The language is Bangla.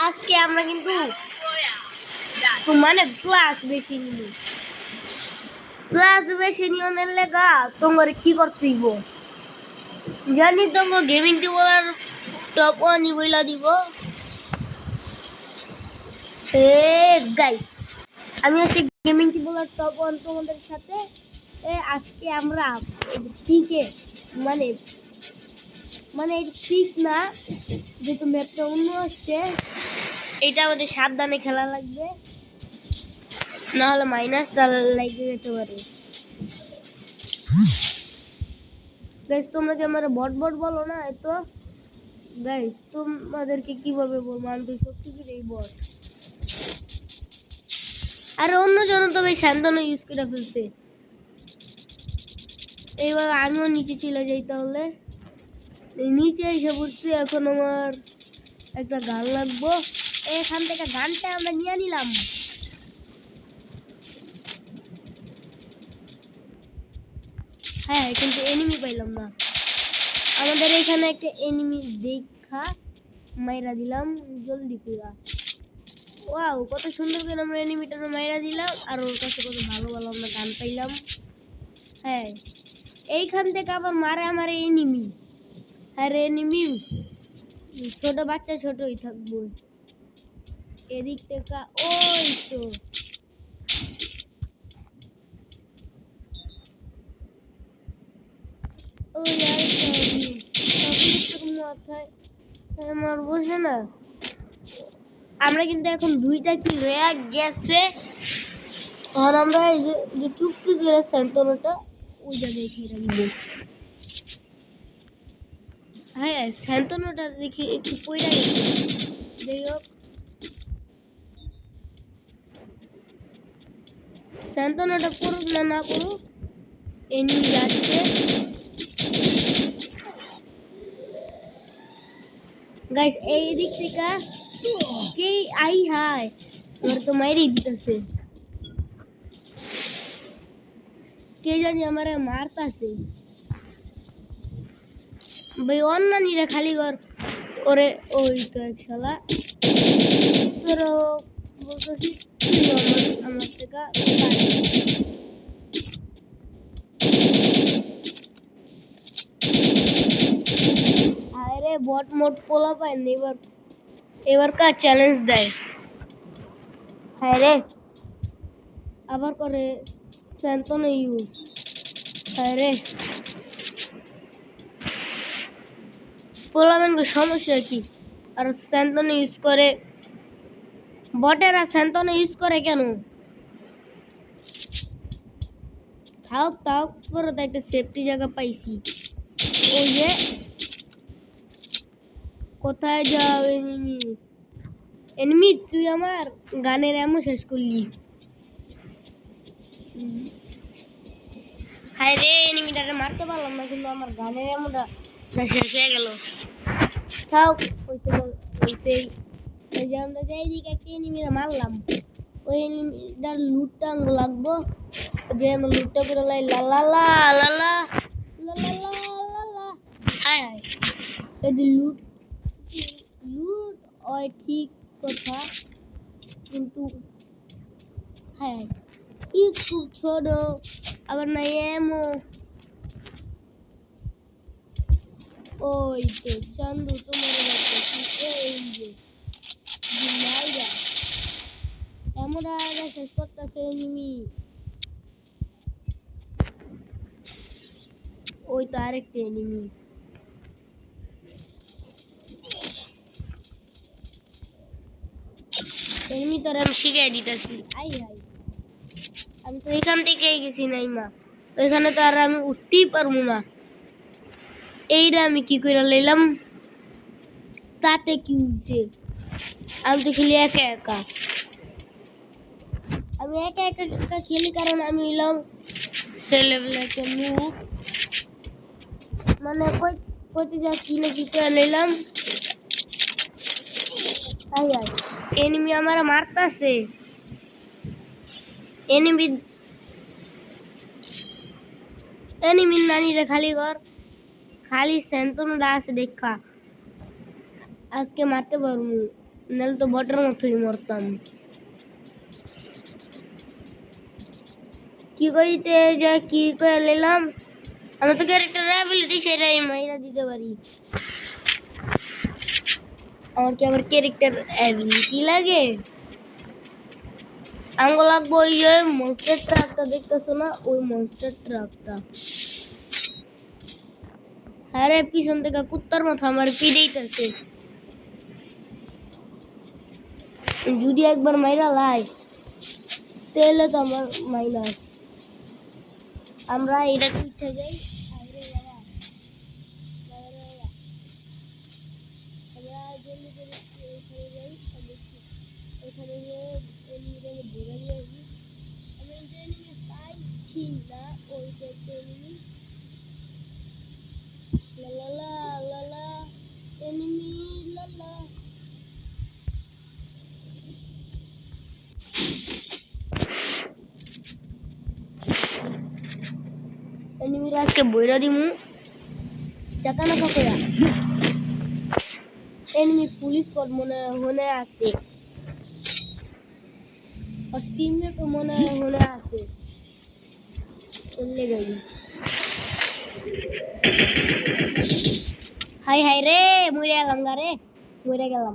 আজকে আমরা কিন্তু মানে ক্লাস বেশি নিব। ক্লাস বেশি নিয়নের লেগা তোমার কি করতে হইব জানি তোমাকে গেমিং টেবলার টপ 1 বইলা দিব। গাইস আমি আজকে গেমিং টেবলার টপ 1 তোমাদের সাথে আজকে আমরা পিকে মানে মানে পিক না যেহেতু ম্যাপটা অন্য আসছে এটা আমাদের সাবধানে খেলা লাগবে, নাহলে মাইনাসটা লেগে যেতে পারে। গাইস তোমরা যে আমার বট বট বলো না, তো গাইস তোমাদেরকে কিভাবে বলবো, আমি তো সত্যি এই বট। আরে অন্যজন তো ভাই শান্তনু ইউজ করে ফেলছে। এইবার আমিও নিচে চলে যাই, তাহলে নিচে এসে পড়ছি। এখন আমার একটা গান লাগবো, এখান থেকে গানটা আমরা নিয়ে নিলাম। হ্যাঁ কিন্তু এনিমি পাইলাম না। আমাদের এখানে একটা এনিমি দেখা মাইরা দিলাম জলদি করে। ওয়াও কত সুন্দর করে আমরা এনিমিটার মাইরা দিলাম, আর ওর কাছে কত ভালো ভালো আমরা গান পাইলাম। হ্যাঁ এইখান থেকে আবার মারে আমার এনিমি। হ্যাঁ এনিমি ছোট বাচ্চা ছোটই থাকবো। এদিক থেকে ওই তো ওই মাথায় আমার বসে না। আমরা কিন্তু এখন 2টা কিল হয়ে গেছে। আর আমরা এই যে চুপটি করে স্যান্তনোটা ওই জায়গায় খেয়ে দিব। হ্যাঁ স্যান্তনোটা দেখি একটু পয়রা গেছে। যাই হোক স্যান্তনোটা পড়ুক না পড়ুক, এনিমি যাচ্ছে। গাইস এই দিক থেকে কে আই হাই ওর তো মাইরেই দিতেছে। কে জানি আমারে মারতাছে ভাই। অন্যানীরা খালি ঘর ওরে ওই তো এক শালা তোর বলতেছি আমার থেকে আরে বট মোট পোলা পায় না। এবার কার চ্যালেঞ্জ দেয়। হ্যাঁ রে আবার করে স্যান্তনো ইউজ। হ্যাঁ রে পোলামেনকে সমস্যা কি? আর স্যান্তনো ইউজ করে বটেরা স্যান্তনো ইউজ করে কেন? তাও করে তো একটা সেফটি জায়গা পাইছি। ওই যে কোথায় যাও এনিমি? এনিমি তুই আমার গানের এমন শেষ করলি। হায় রে এনিমিটারে মারতে পারলাম না, কিন্তু আমার গানের এমনটা শেষ হয়ে গেল। তাও ওইতেই এই যে আমরা যাই দিকে একটা এনিমিরা মারলাম, ওই এনিমিটার লুটটা লাগবো। যে আমরা লুটটা করে লাই লা লা লা লা লা লা লা লা লা। হায় হায় এই যে লুট লুট ওই ঠিক কথা, কিন্তু হ্যাঁ ই খুব ছোট আবার না এমো। ওই তো চান্দু তোমার এই যে মাইরা এমন আগে শেষ করতেছে এনিমি। ওই তো আরেকটা এনিমি। এনিমি তোর আমি শিখাই দিতেছি। আই হাই আমি তো এখান থেকেই গেছি নাই মা, ওইখানে তো আর আমি উঠতেই পারবো না। এইটা আমি কি করে লইলাম, তাতে কি হয়েছে? আমি তো খেলি একা একা। আমি একা একা খেলি কারণ আমি হইলাম সে লেভেলে একটা নুব। মানে কইতে যা কি না কি করে লইলাম। আই আই এনিমি আমার মারতাছে। এনিমির নানিরে খালি ঘর খালি স্যান্তনুরা আছে দেখা আজকে মারতে পারবো। নাহলে তো বটের মতোই মরতাম। কি করিতে যা কি করে নিলাম, আমি তো ক্যারেক্টার অ্যাবিলিটি সেটাই মাইরা দিতে পারি। আমার কি আবার ক্যারেক্টার অ্যাবিলিটি লাগে? আঙ্গুল লাগবো ওই যে মনস্টার ট্রাকটা দেখতেছো না, ওই মনস্টার ট্রাকটা। আরে পিছন থেকে কুত্তার মাথা আমার পিড়াইতেছে। যদি একবার মাইরা লাই তাহলে তো আমার মাইনাস। আমরা এটা উঠে যাই। আরে বাবা, আরে বাবা, আমরা জলদি করে ওইখানে যাই। ওইখানে গিয়ে এনিমিটাকে ধরে দিয়ে আসি। আমি কিন্তু এনিমি পাইছি না, ওই যে একটা এনিমি। লা লা লা লা এনিমি লা লা। এনিমিরা আজকে বইরা দিমু টাকা না কইরা। এনিমি পুলিশ কোড মনে আছে, আর টিমমেট মনে আছে। চলে গেল। হাই হাই রে, মরে গেলাম গা রে, মরে গেলাম।